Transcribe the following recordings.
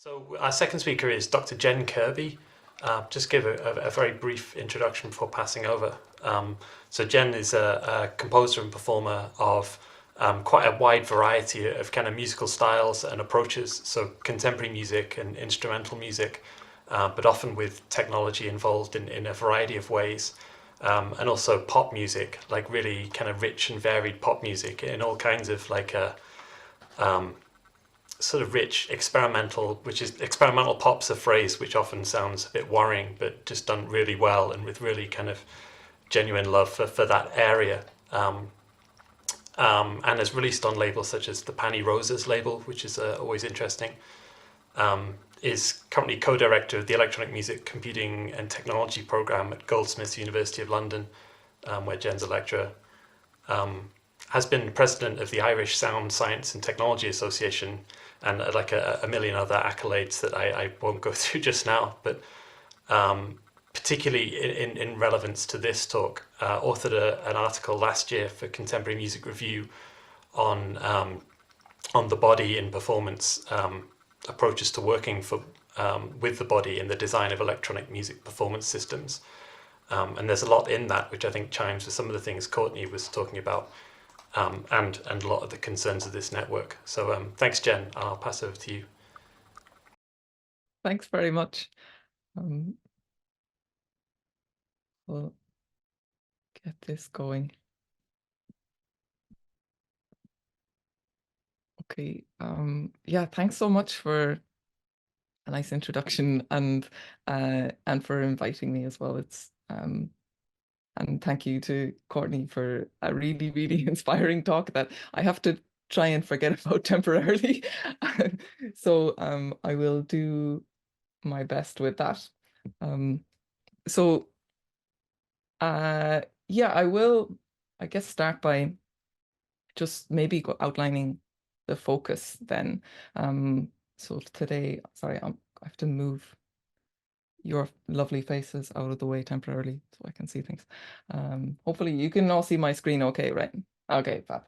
So our second speaker is Dr. Jenn Kirby. Just give a very brief introduction before passing over. So Jenn is a composer and performer of quite a wide variety of kind of musical styles and approaches. So contemporary music and instrumental music, but often with technology involved in a variety of ways. And also pop music, like really kind of rich and varied pop music in all kinds of like sort of rich experimental, which is experimental pop's a phrase which often sounds a bit worrying, but just done really well and with really kind of genuine love for that area. And is released on labels such as the Panny Roses label, which is always interesting. Is currently co-director of the Electronic Music Computing and Technology program at Goldsmiths University of London, where Jenn's a lecturer. Has been president of the Irish Sound Science and Technology Association, and like a million other accolades that I won't go through just now, but particularly in relevance to this talk, authored an article last year for Contemporary Music Review on the body in performance, approaches to working with the body in the design of electronic music performance systems. And there's a lot in that which I think chimes with some of the things Courtney was talking about. And a lot of the concerns of this network. So thanks, Jenn. I'll pass over to you. Thanks very much. We'll get this going. Okay. Yeah, thanks so much for a nice introduction and for inviting me as well. It's and thank you to Courtney for a really, really inspiring talk that I have to try and forget about temporarily. So I will do my best with that. Yeah, I will, I guess, start by just maybe outlining the focus then. So today, sorry, I have to move your lovely faces out of the way temporarily so I can see things. Hopefully you can all see my screen okay, right? Okay, fab.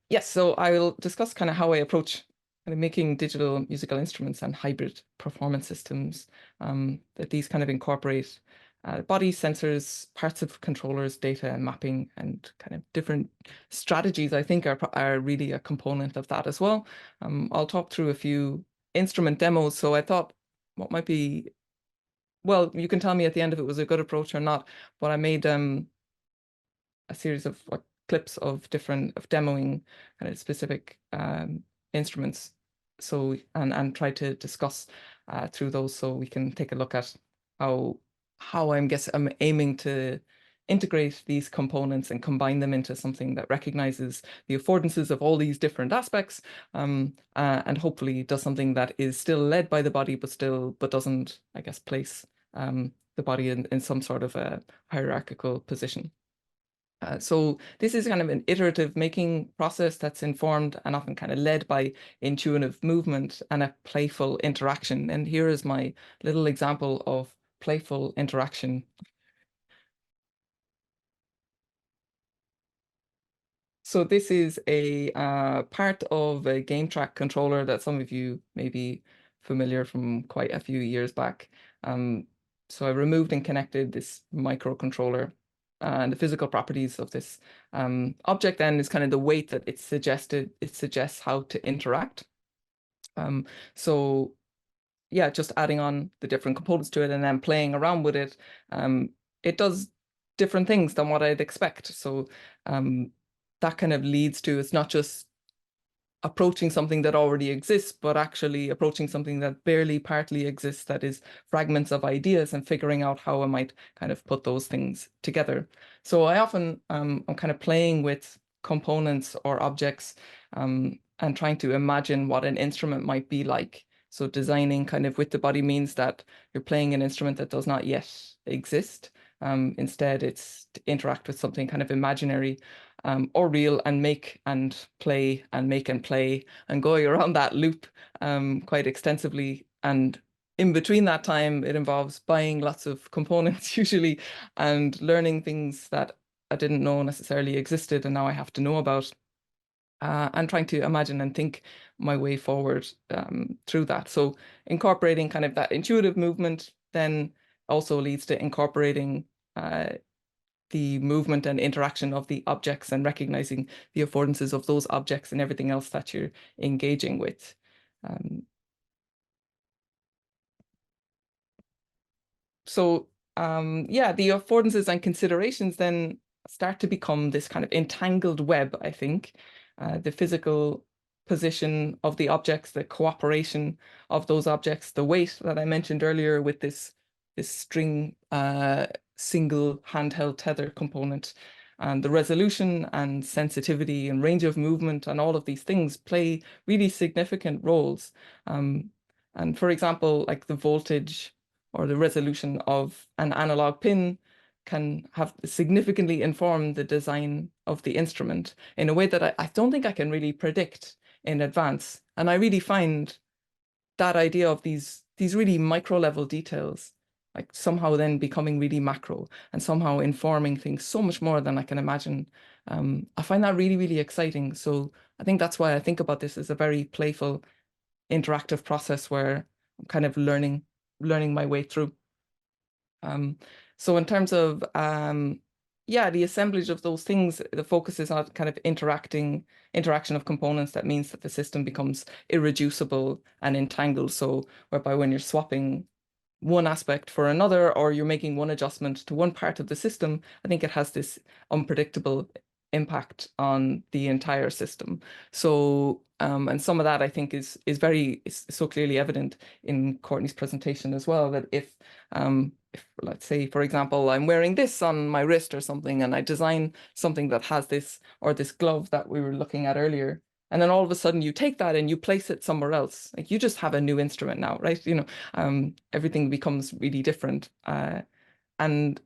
Yes, so I will discuss kind of how I approach kind of making digital musical instruments and hybrid performance systems, that these kind of incorporate body sensors, parts of controllers, data and mapping, and kind of different strategies I think are really a component of that as well. I'll talk through a few instrument demos. So I thought what might be, well, you can tell me at the end if it was a good approach or not, but I made a series of clips of demoing kind of specific instruments. So, and try to discuss through those so we can take a look at how I'm aiming to integrate these components and combine them into something that recognizes the affordances of all these different aspects, and hopefully does something that is still led by the body, but doesn't, I guess, place the body in some sort of a hierarchical position. So this is kind of an iterative making process that's informed and often kind of led by intuitive movement and a playful interaction. And here is my little example of playful interaction. So this is a part of a game track controller that some of you may be familiar from quite a few years back. So I removed and connected this microcontroller, and the physical properties of this object then is kind of the weight that it suggests how to interact. So yeah, just adding on the different components to it and then playing around with it, it does different things than what I'd expect. So that kind of leads to, it's not just approaching something that already exists, but actually approaching something that barely partly exists, that is fragments of ideas, and figuring out how I might kind of put those things together. So I often, I'm kind of playing with components or objects and trying to imagine what an instrument might be like. So designing kind of with the body means that you're playing an instrument that does not yet exist. Instead, it's to interact with something kind of imaginary or real, and make and play and make and play, and going around that loop quite extensively. And in between that time, it involves buying lots of components usually and learning things that I didn't know necessarily existed and now I have to know about. And trying to imagine and think my way forward through that. So incorporating kind of that intuitive movement then also leads to incorporating the movement and interaction of the objects and recognizing the affordances of those objects and everything else that you're engaging with. Yeah, the affordances and considerations then start to become this kind of entangled web, I think. The physical position of the objects, the cooperation of those objects, the weight that I mentioned earlier with this string single handheld tether component, and the resolution and sensitivity and range of movement and all of these things play really significant roles. And for example, like the voltage or the resolution of an analog pin can have significantly inform the design of the instrument in a way that I don't think I can really predict in advance. And I really find that idea of these really micro level details like somehow then becoming really macro and somehow informing things so much more than I can imagine. I find that really, really exciting. So I think that's why I think about this as a very playful, interactive process where I'm kind of learning my way through. So in terms of yeah, the assemblage of those things, the focus is on kind of interaction of components. That means that the system becomes irreducible and entangled. So whereby when you're swapping one aspect for another, or you're making one adjustment to one part of the system, I think it has this unpredictable impact on the entire system. So, and some of that I think is so clearly evident in Courtney's presentation as well, that if let's say, for example, I'm wearing this on my wrist or something, and I design something that has this, or this glove that we were looking at earlier, and then all of a sudden you take that and you place it somewhere else. Like you just have a new instrument now, right? You know, everything becomes really different. And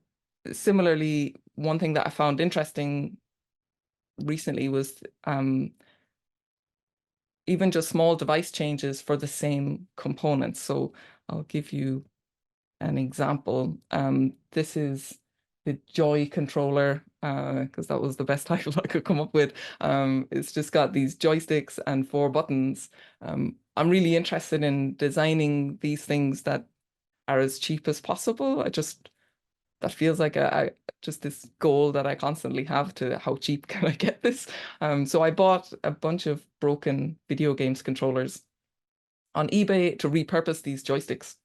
similarly, one thing that I found interesting recently was even just small device changes for the same components. So I'll give you an example. This is the Joy controller, because that was the best title I could come up with. It's just got these joysticks and 4 buttons. I'm really interested in designing these things that are as cheap as possible. That feels like just this goal that I constantly have to how cheap can I get this? So I bought a bunch of broken video games controllers on eBay to repurpose these joysticks.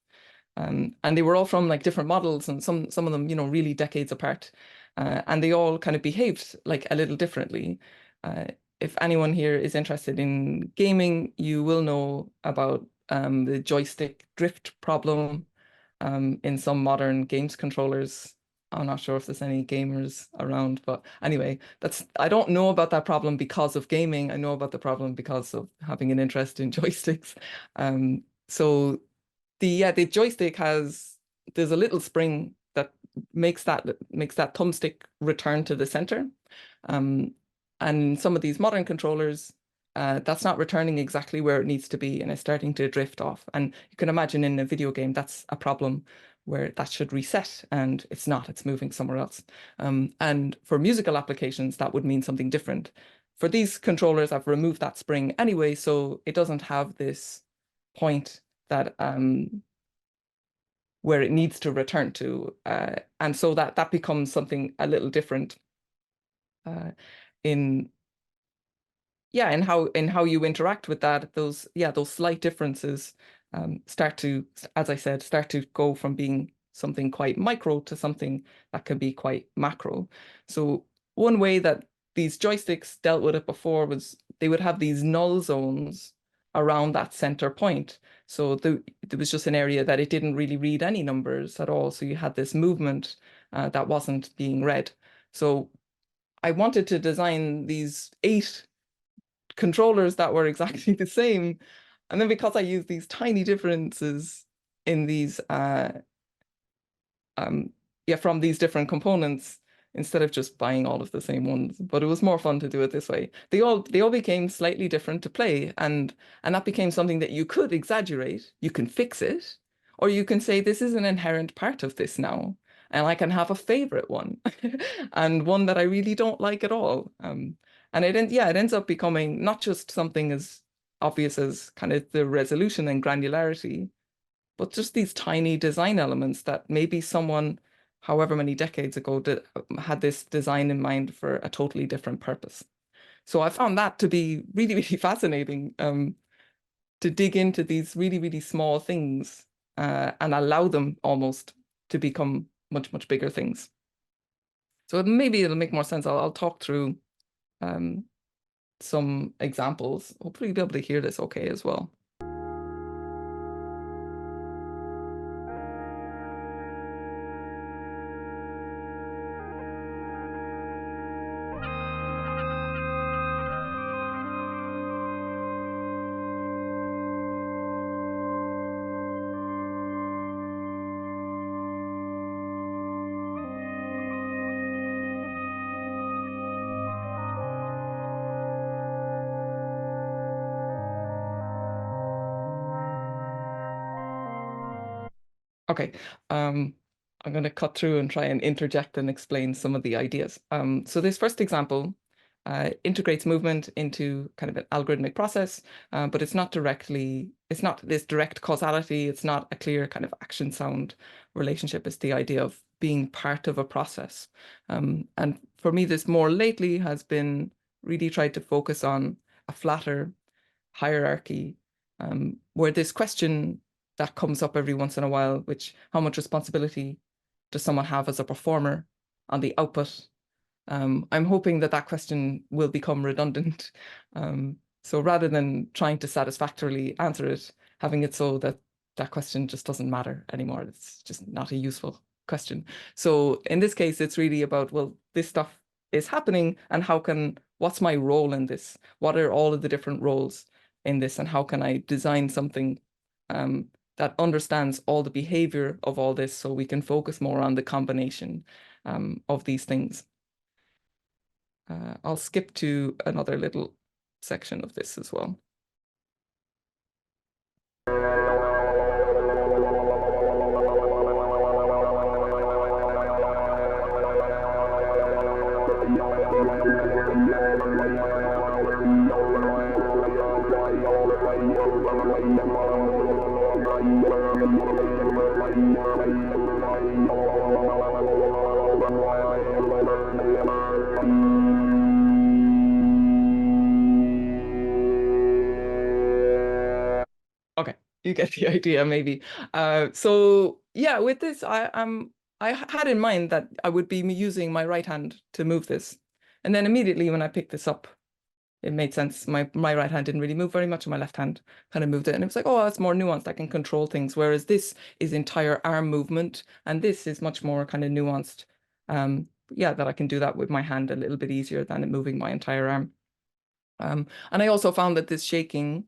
And they were all from like different models, and some of them, you know, really decades apart. And they all kind of behaved like a little differently. If anyone here is interested in gaming, you will know about the joystick drift problem in some modern games controllers. I'm not sure if there's any gamers around, but anyway, I don't know about that problem because of gaming. I know about the problem because of having an interest in joysticks. So the joystick there's a little spring that makes that thumbstick return to the center. And some of these modern controllers, that's not returning exactly where it needs to be, and it's starting to drift off. And you can imagine in a video game, that's a problem where that should reset, and it's not, it's moving somewhere else. And for musical applications, that would mean something different. For these controllers, I've removed that spring anyway, so it doesn't have this point that where it needs to return to, and so that becomes something a little different in how you interact with that. Those slight differences start to, as I said, start to go from being something quite micro to something that can be quite macro. So one way that these joysticks dealt with it before was they would have these null zones around that center point. So there was just an area that it didn't really read any numbers at all. So you had this movement that wasn't being read. So I wanted to design these 8 controllers that were exactly the same. And then because I used these tiny differences in these, from these different components, instead of just buying all of the same ones. But it was more fun to do it this way. They all became slightly different to play, and that became something that you could exaggerate. You can fix it, or you can say this is an inherent part of this now, and I can have a favorite one, and one that I really don't like at all. And it ends up becoming not just something as obvious as kind of the resolution and granularity, but just these tiny design elements that maybe someone, however many decades ago, had this design in mind for a totally different purpose. So I found that to be really, really fascinating, to dig into these really, really small things and allow them almost to become much, much bigger things. So maybe it'll make more sense. I'll talk through some examples. Hopefully you'll be able to hear this okay as well. Okay, I'm going to cut through and try and interject and explain some of the ideas. So this first example integrates movement into kind of an algorithmic process, but it's not this direct causality. It's not a clear kind of action sound relationship. It's the idea of being part of a process. And for me, this more lately has been really tried to focus on a flatter hierarchy, where this question that comes up every once in a while, which how much responsibility does someone have as a performer on the output? I'm hoping that that question will become redundant. So rather than trying to satisfactorily answer it, having it so that that question just doesn't matter anymore. It's just not a useful question. So in this case, it's really about, well, this stuff is happening and what's my role in this? What are all of the different roles in this and how can I design something that understands all the behavior of all this so we can focus more on the combination of these things. I'll skip to another little section of this as well. Okay, you get the idea, maybe. So yeah, with this, I had in mind that I would be using my right hand to move this, and then immediately when I picked this up, it made sense. My right hand didn't really move very much, and my left hand kind of moved it, and it was like, oh, that's more nuanced. I can control things, whereas this is entire arm movement, and this is much more kind of nuanced. Yeah, that I can do that with my hand a little bit easier than it moving my entire arm. And I also found that this shaking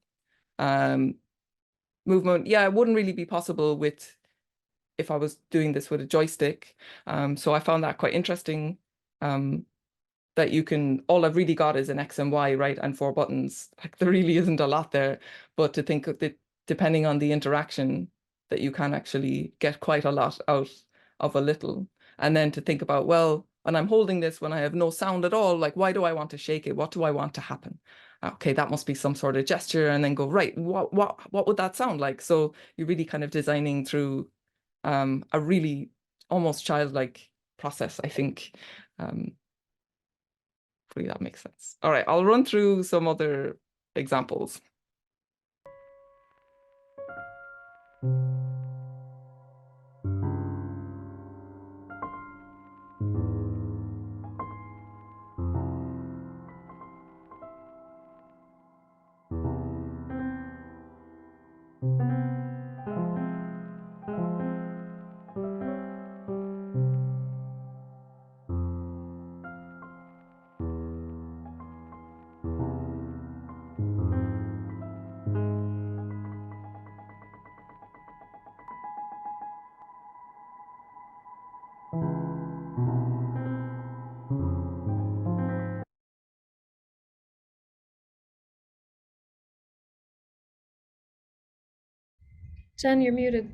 movement, yeah, it wouldn't really be possible if I was doing this with a joystick. So I found that quite interesting. That all I've really got is an X and Y, right, and 4 buttons. Like there really isn't a lot there, but to think of that, depending on the interaction, that you can actually get quite a lot out of a little. And then to think about, well, when I'm holding this, when I have no sound at all, like why do I want to shake it? What do I want to happen? Okay, that must be some sort of gesture, and then go, right, what would that sound like? So you're really kind of designing through a really almost childlike process, I think. Hopefully that makes sense. All right, I'll run through some other examples. Jenn, you're muted.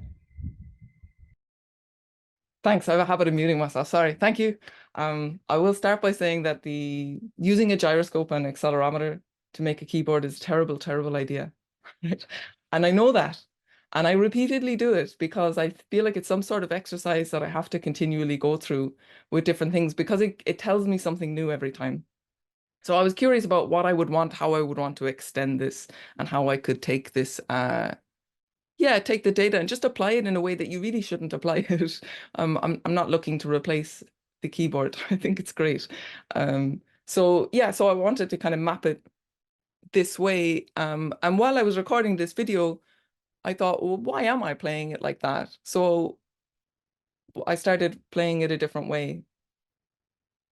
Thanks. I have a habit of muting myself. Sorry. Thank you. I will start by saying that using a gyroscope and accelerometer to make a keyboard is a terrible, terrible idea. Right? And I know that. And I repeatedly do it because I feel like it's some sort of exercise that I have to continually go through with different things because it tells me something new every time. So I was curious about what I would want, how I would want to extend this, and how I could take this, take the data and just apply it in a way that you really shouldn't apply it. I'm not looking to replace the keyboard. I think it's great. So I wanted to kind of map it this way. And while I was recording this video, I thought, well, why am I playing it like that? So I started playing it a different way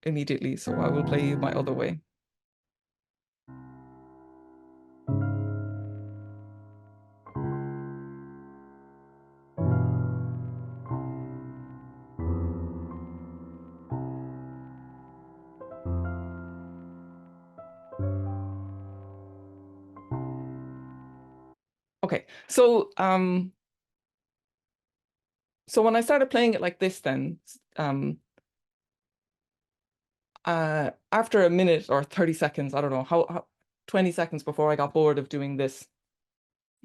immediately. So I will play you my other way. Okay, so when I started playing it like this, then after a minute or 30 seconds, I don't know how 20 seconds before I got bored of doing this,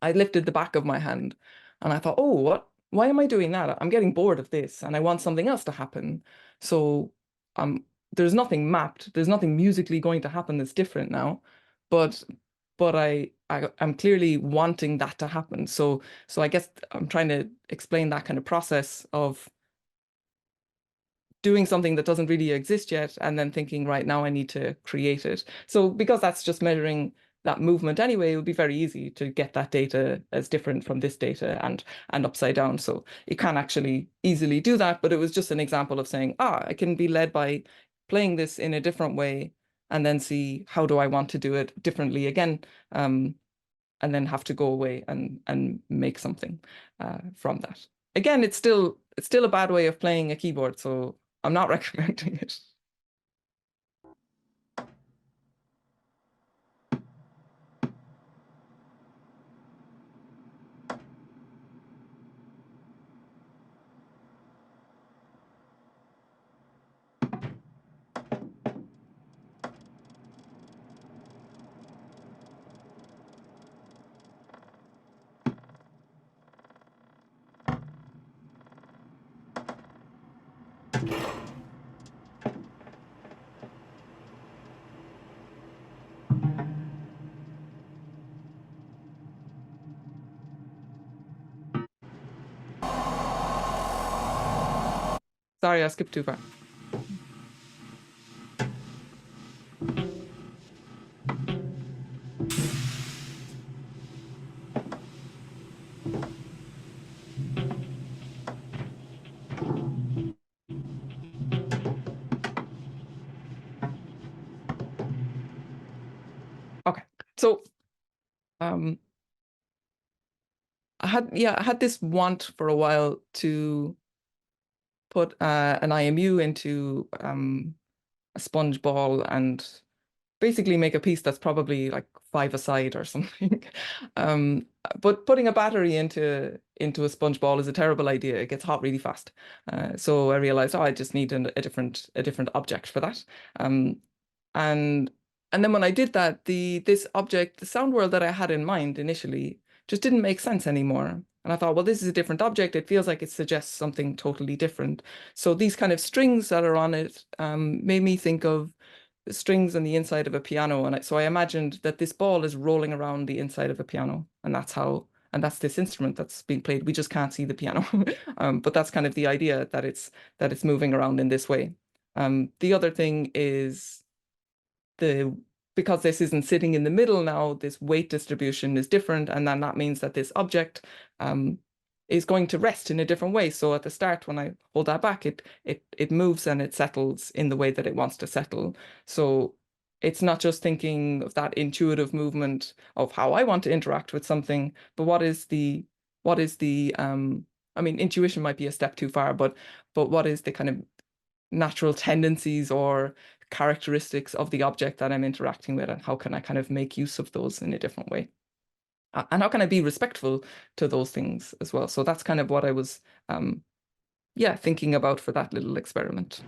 I lifted the back of my hand and I thought, oh, why am I doing that? I'm getting bored of this and I want something else to happen. So there's nothing mapped, there's nothing musically going to happen that's different now, but I'm clearly wanting that to happen. So I guess I'm trying to explain that kind of process of doing something that doesn't really exist yet and then thinking, right, now I need to create it. So because that's just measuring that movement anyway, it would be very easy to get that data as different from this data and upside down. So you can actually easily do that, but it was just an example of saying, I can be led by playing this in a different way and then see how do I want to do it differently again, and then have to go away and make something from that. Again, it's still a bad way of playing a keyboard, so I'm not recommending it. Sorry, I skipped too far. Okay, so I had this want for a while to put an IMU into a sponge ball and basically make a piece that's probably like 5 a side or something. But putting a battery into a sponge ball is a terrible idea. It gets hot really fast. So I realized, I just need a different object for that. And then when I did that, this object, the sound world that I had in mind initially, just didn't make sense anymore. And I thought, well, this is a different object. It feels like it suggests something totally different. So these kind of strings that are on it made me think of the strings on the inside of a piano. And so I imagined that this ball is rolling around the inside of a piano. And that's this instrument that's being played. We just can't see the piano. But that's kind of the idea, that it's moving around in this way. The other thing is because this isn't sitting in the middle now, this weight distribution is different, and then that means that this object is going to rest in a different way. So at the start, when I hold that back, it moves and it settles in the way that it wants to settle. So it's not just thinking of that intuitive movement of how I want to interact with something, but what is the I mean, intuition might be a step too far, but what is the kind of natural tendencies or characteristics of the object that I'm interacting with, and how can I kind of make use of those in a different way? And how can I be respectful to those things as well? So that's kind of what I was, thinking about for that little experiment.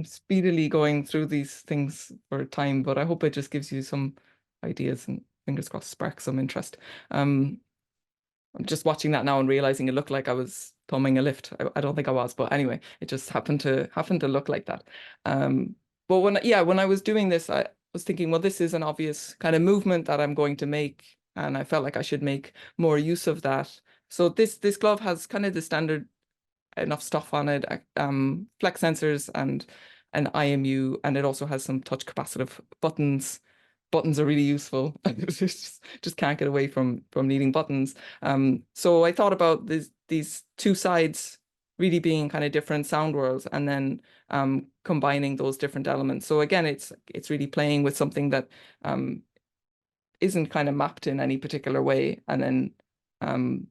speedily going through these things for time, but I hope it just gives you some ideas and fingers crossed spark some interest. I'm just watching that now and realizing it looked like I was thumbing a lift. I don't think I was, but anyway, it just happened to look like that. But when I was doing this, I was thinking, well, this is an obvious kind of movement that I'm going to make, and I felt like I should make more use of that. So this glove has kind of the standard enough stuff on it, flex sensors and an IMU, and it also has some touch capacitive buttons. Buttons are really useful. just can't get away from needing buttons. So I thought about these two sides really being kind of different sound worlds, and then combining those different elements. So again, it's really playing with something that isn't kind of mapped in any particular way, and then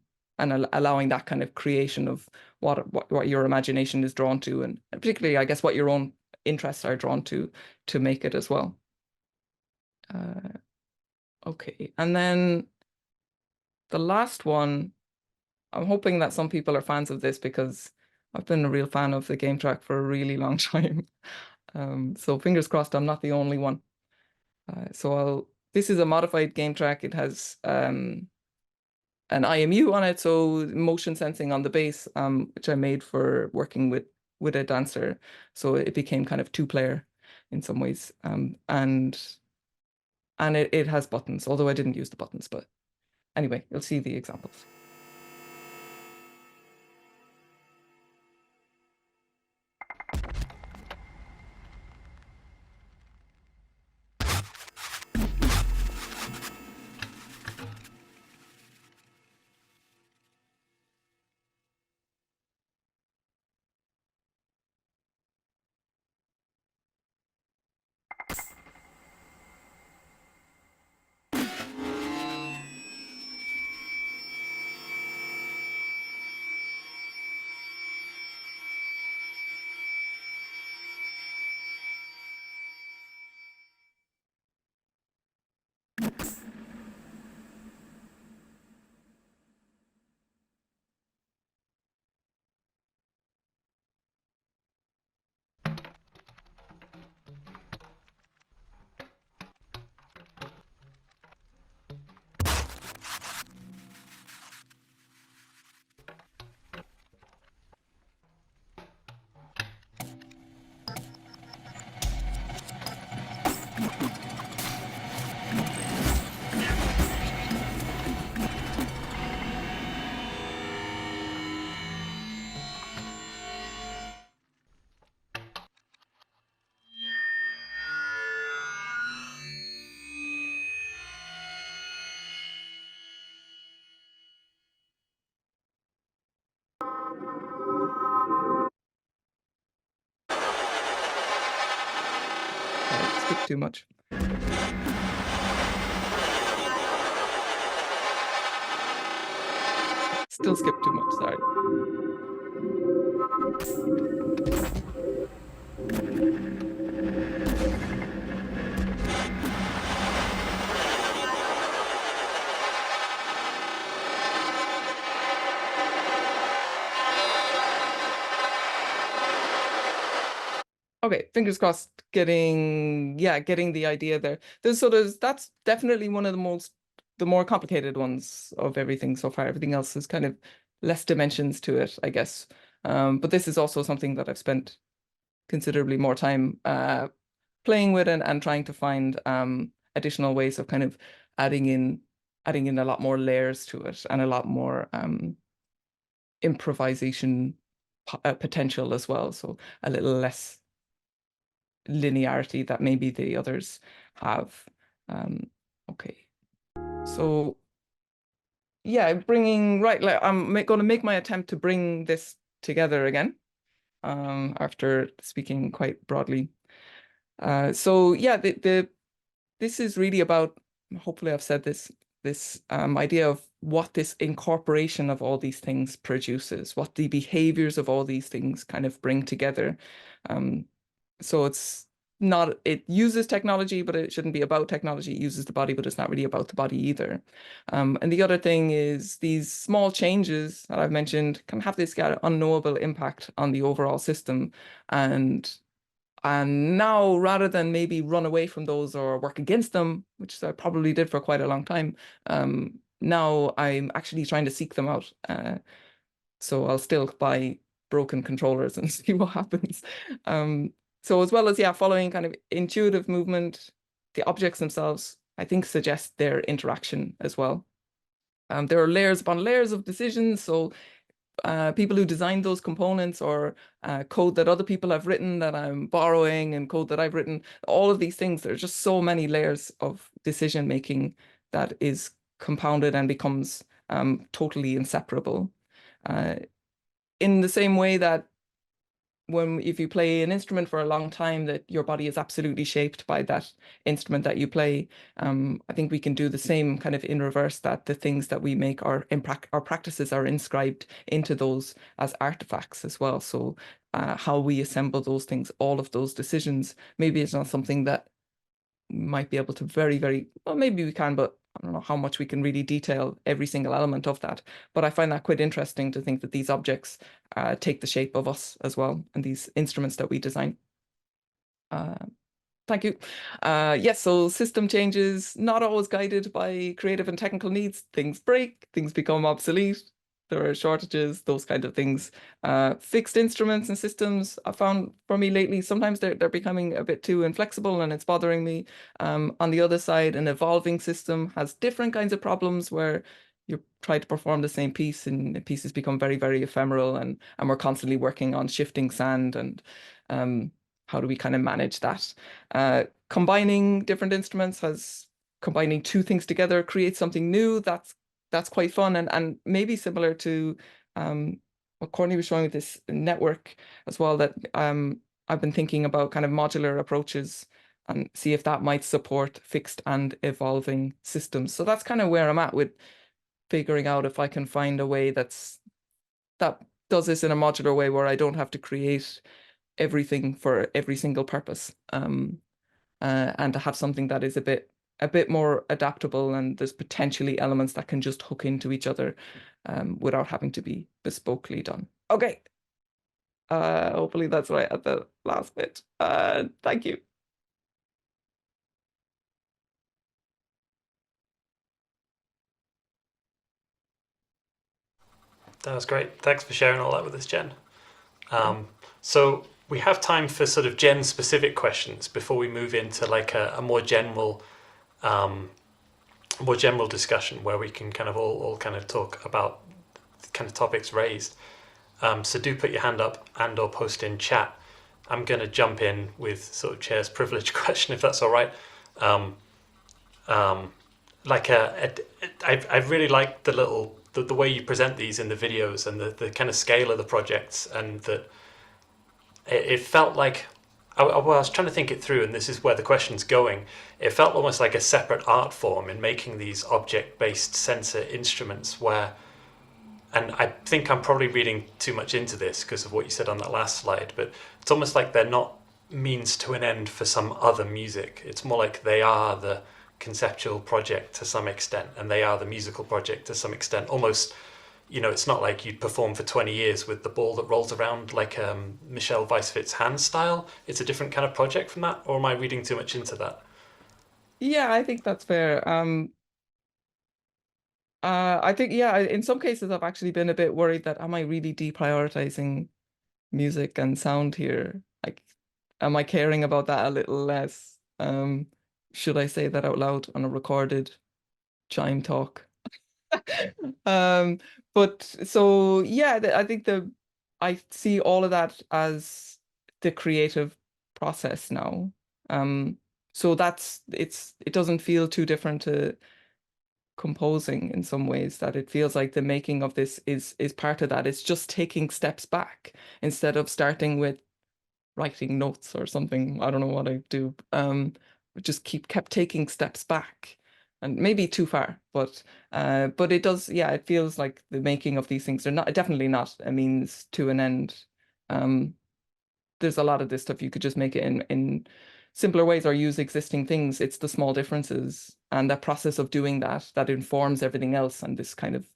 allowing that kind of creation of what your imagination is drawn to, and particularly, I guess, what your own interests are drawn to make it as well. Okay, and then the last one, I'm hoping that some people are fans of this because I've been a real fan of the game track for a really long time. So fingers crossed I'm not the only one. This is a modified game track. It has an IMU on it, so motion sensing on the bass, which I made for working with a dancer. So it became kind of two-player in some ways. And it has buttons, although I didn't use the buttons, but anyway, you'll see the examples. Skip too much. Still skip too much, sorry. Okay, fingers crossed, getting the idea there. That's definitely one of the more complicated ones of everything so far. Everything else is kind of less dimensions to it, I guess. But this is also something that I've spent considerably more time playing with and trying to find additional ways of kind of adding in a lot more layers to it and a lot more improvisation potential as well. So a little less linearity that maybe the others have. Okay, so yeah, I'm going to make my attempt to bring this together again after speaking quite broadly. So yeah, this is really about, hopefully I've said this idea of what this incorporation of all these things produces, what the behaviors of all these things kind of bring together. So it uses technology, but it shouldn't be about technology. It uses the body, but it's not really about the body either. And the other thing is these small changes that I've mentioned can have this kind of unknowable impact on the overall system. And And now, rather than maybe run away from those or work against them, which I probably did for quite a long time, now I'm actually trying to seek them out. So I'll still buy broken controllers and see what happens. So as well as, yeah, following kind of intuitive movement, the objects themselves, I think, suggest their interaction as well. There are layers upon layers of decisions. So people who designed those components, or code that other people have written that I'm borrowing, and code that I've written, all of these things, there's just so many layers of decision making that is compounded and becomes totally inseparable. In the same way that if you play an instrument for a long time, that your body is absolutely shaped by that instrument that you play. I think we can do the same kind of in reverse, that the things that we make our practices are inscribed into those as artifacts as well. So how we assemble those things, all of those decisions, maybe it's not something that might be able to well, maybe we can, but I don't know how much we can really detail every single element of that. But I find that quite interesting to think that these objects take the shape of us as well, and these instruments that we design. Thank you. Yes, so system changes, not always guided by creative and technical needs. Things break, things become obsolete. There are shortages, those kind of things. Fixed instruments and systems, I found for me lately, sometimes they're becoming a bit too inflexible and it's bothering me. On the other side, an evolving system has different kinds of problems where you try to perform the same piece and the pieces become very, very ephemeral, and we're constantly working on shifting sand, and how do we kind of manage that? Combining different instruments, combining two things together creates something new. That's quite fun, and maybe similar to what Courtney was showing with this network as well, that I've been thinking about kind of modular approaches and see if that might support fixed and evolving systems. So that's kind of where I'm at with figuring out if I can find a way that does this in a modular way where I don't have to create everything for every single purpose, and to have something that is a bit more adaptable, and there's potentially elements that can just hook into each other without having to be bespokely done. Okay. Hopefully that's right at the last bit. Thank you. That was great. Thanks for sharing all that with us, Jenn. So we have time for sort of Jenn specific questions before we move into like a more general discussion where we can kind of all kind of talk about the kind of topics raised. So do put your hand up and or post in chat. I'm going to jump in with sort of chair's privilege question, if that's all right. I really like the way you present these in the videos, and the kind of scale of the projects, and that it felt like, I was trying to think it through, and this is where the question's going. It felt almost like a separate art form in making these object-based sensor instruments where, and I think I'm probably reading too much into this because of what you said on that last slide, but it's almost like they're not means to an end for some other music. It's more like they are the conceptual project to some extent, and they are the musical project to some extent. Almost, it's not like you'd perform for 20 years with the ball that rolls around like Michelle Weisfit's hand style. It's a different kind of project from that, or am I reading too much into that? Yeah, I think that's fair. I think, yeah, in some cases I've actually been a bit worried that am I really deprioritizing music and sound here? Like, am I caring about that a little less? Should I say that out loud on a recorded chime talk? But so yeah, I think I see all of that as the creative process now. So it doesn't feel too different to composing in some ways, that it feels like the making of this is part of that. It's just taking steps back instead of starting with writing notes or something. I don't know what I do. Just kept taking steps back, and maybe too far, but it does, yeah, it feels like the making of these things are definitely not a means to an end. There's a lot of this stuff you could just make it in simpler ways or use existing things. It's the small differences and that process of doing that informs everything else, and this kind of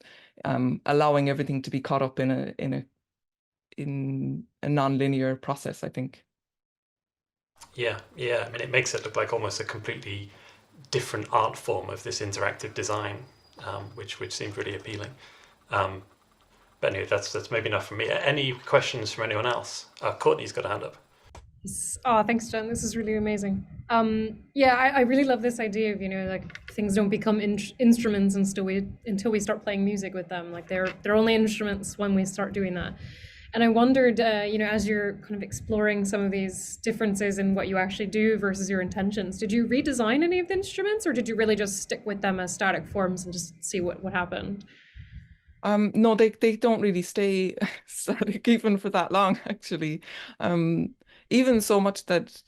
allowing everything to be caught up in a non-linear process, I think. Yeah, yeah. I mean, it makes it look like almost a completely different art form of this interactive design, which seemed really appealing. Um, but anyway, that's maybe enough from me. Any questions from anyone else? Courtney's got a hand up. Oh, thanks, Jen. This is really amazing. Yeah, I really love this idea of, like things don't become instruments until we start playing music with them. Like they're only instruments when we start doing that. And I wondered, as you're kind of exploring some of these differences in what you actually do versus your intentions, did you redesign any of the instruments, or did you really just stick with them as static forms and just see what happened? No, they don't really stay static even for that long, actually. Um, Even so much that,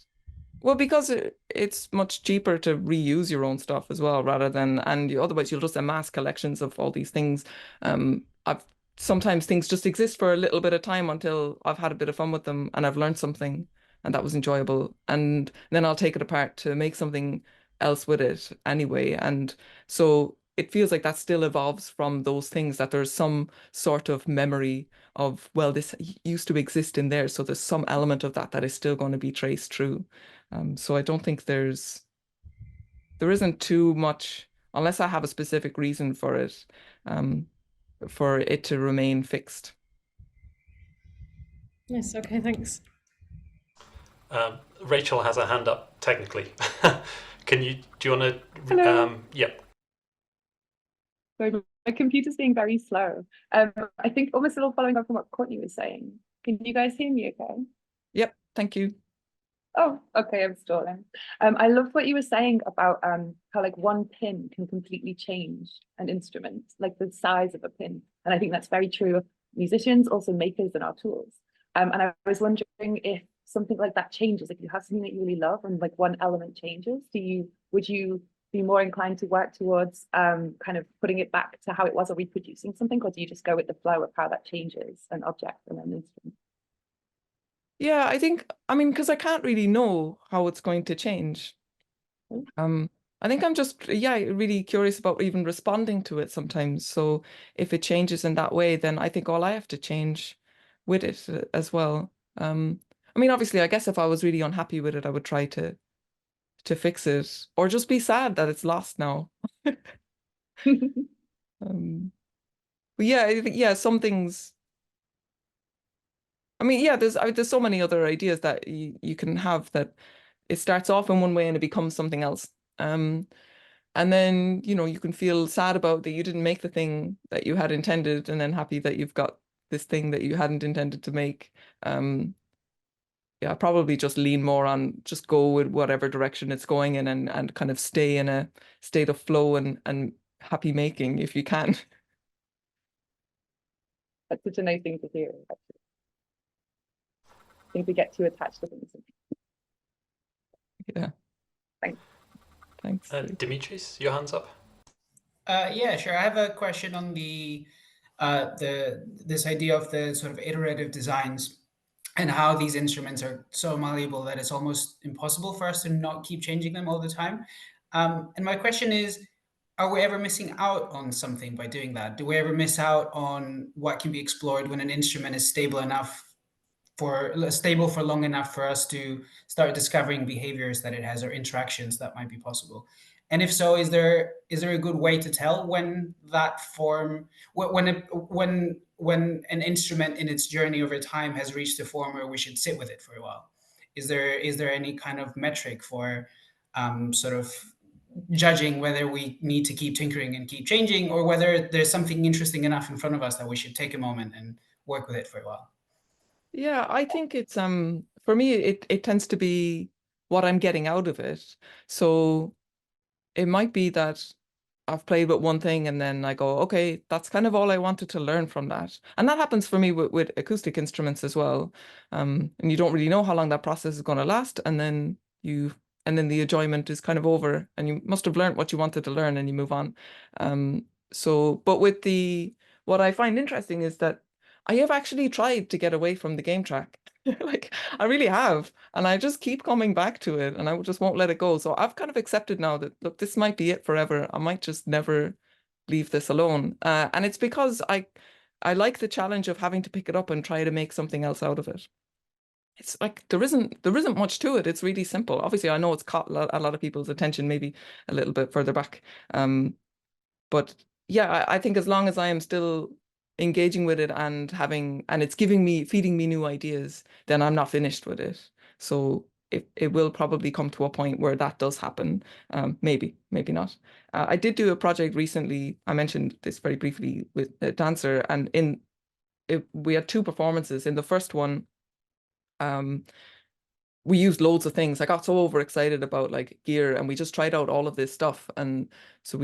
well, because it's much cheaper to reuse your own stuff as well, rather than, and otherwise you'll just amass collections of all these things. I've Sometimes things just exist for a little bit of time until I've had a bit of fun with them and I've learned something and that was enjoyable. And then I'll take it apart to make something else with it anyway. And so it feels like that still evolves from those things, that there's some sort of memory of, well, this used to exist in there. So there's some element of that that is still going to be traced through. So I don't think there isn't too much, unless I have a specific reason um, for it to remain fixed. Yes, okay, thanks. Rachel has a hand up technically. Do you want to, Hello. yeah. Sorry, my computer's being very slow. I think almost a little following up from what Courtney was saying. Can you guys hear me okay? Yep, thank you. Oh, okay, I'm stalling. I loved what you were saying about how like one pin can completely change an instrument, like the size of a pin. And I think that's very true of musicians, also makers and our tools. And I was wondering if something like that changes, if you have something that you really love and like one element changes, would you be more inclined to work towards kind of putting it back to how it was or reproducing something, or do you just go with the flow of how that changes an object and an instrument? Yeah, I mean, because I can't really know how it's going to change. Um, I think I'm just, yeah, really curious about even responding to it sometimes. So if it changes in that way, then I think all I have to change with it as well. I mean, obviously, I guess if I was really unhappy with it, I would try to fix it, or just be sad that it's lost now. Um, but yeah, yeah, some things. I mean, yeah, there's so many other ideas that you can have, that it starts off in one way and it becomes something else. And then, you can feel sad about that you didn't make the thing that you had intended, and then happy that you've got this thing that you hadn't intended to make. Um, yeah, probably just lean more on, just go with whatever direction it's going in, and kind of stay in a state of flow and happy making if you can. That's such a nice thing to hear. I think we get too attached to things. Yeah, Thanks. thanks. Dimitris, your hand's up. Yeah, sure. I have a question on the this idea of the sort of iterative designs and how these instruments are so malleable that it's almost impossible for us to not keep changing them all the time. And my question is, are we ever missing out on something by doing that? Do we ever miss out on what can be explored when an instrument is stable for long enough for us to start discovering behaviors that it has or interactions that might be possible? And if so, is there a good way to tell when that form when an instrument in its journey over time has reached a form where we should sit with it for a while? Is there any kind of metric for sort of judging whether we need to keep tinkering and keep changing, or whether there's something interesting enough in front of us that we should take a moment and work with it for a while? Yeah, I think it's for me it tends to be what I'm getting out of it. So it might be that I've played with one thing and then I go, okay, that's kind of all I wanted to learn from that. And that happens for me with acoustic instruments as well. And you don't really know how long that process is going to last. And then the enjoyment is kind of over and you must have learned what you wanted to learn and you move on. But what I find interesting is that I have actually tried to get away from the game track. Like I really have. And I just keep coming back to it and I just won't let it go. So I've kind of accepted now that, look, this might be it forever. I might just never leave this alone. And it's because I like the challenge of having to pick it up and try to make something else out of it. it's like there isn't much to it. It's really simple. Obviously, I know it's caught a lot of people's attention, maybe a little bit further back. But yeah, I think as long as I am still engaging with it and it's feeding me new ideas, then I'm not finished with it. So it will probably come to a point where that does happen. Maybe not. I did do a project recently. I mentioned this very briefly with a dancer, and we had 2 performances. In the first one, we used loads of things. I got so overexcited about like gear, and we just tried out all of this stuff. And so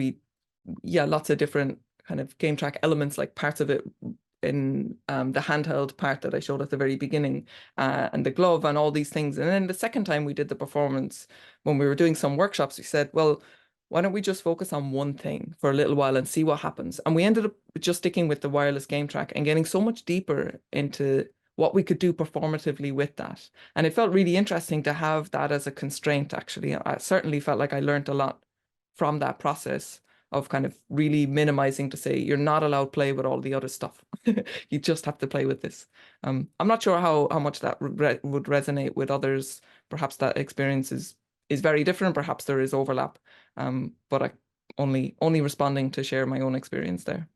lots of different kind of game track elements, like parts of it in the handheld part that I showed at the very beginning, and the glove and all these things. And then the second time we did the performance, when we were doing some workshops, we said, well, why don't we just focus on one thing for a little while and see what happens? And we ended up just sticking with the wireless game track and getting so much deeper into what we could do performatively with that. And it felt really interesting to have that as a constraint, actually. I certainly felt like I learned a lot from that process of kind of really minimizing to say, you're not allowed to play with all the other stuff. You just have to play with this. I'm not sure how much that would resonate with others. Perhaps that experience is very different. Perhaps there is overlap. But I only responding to share my own experience there.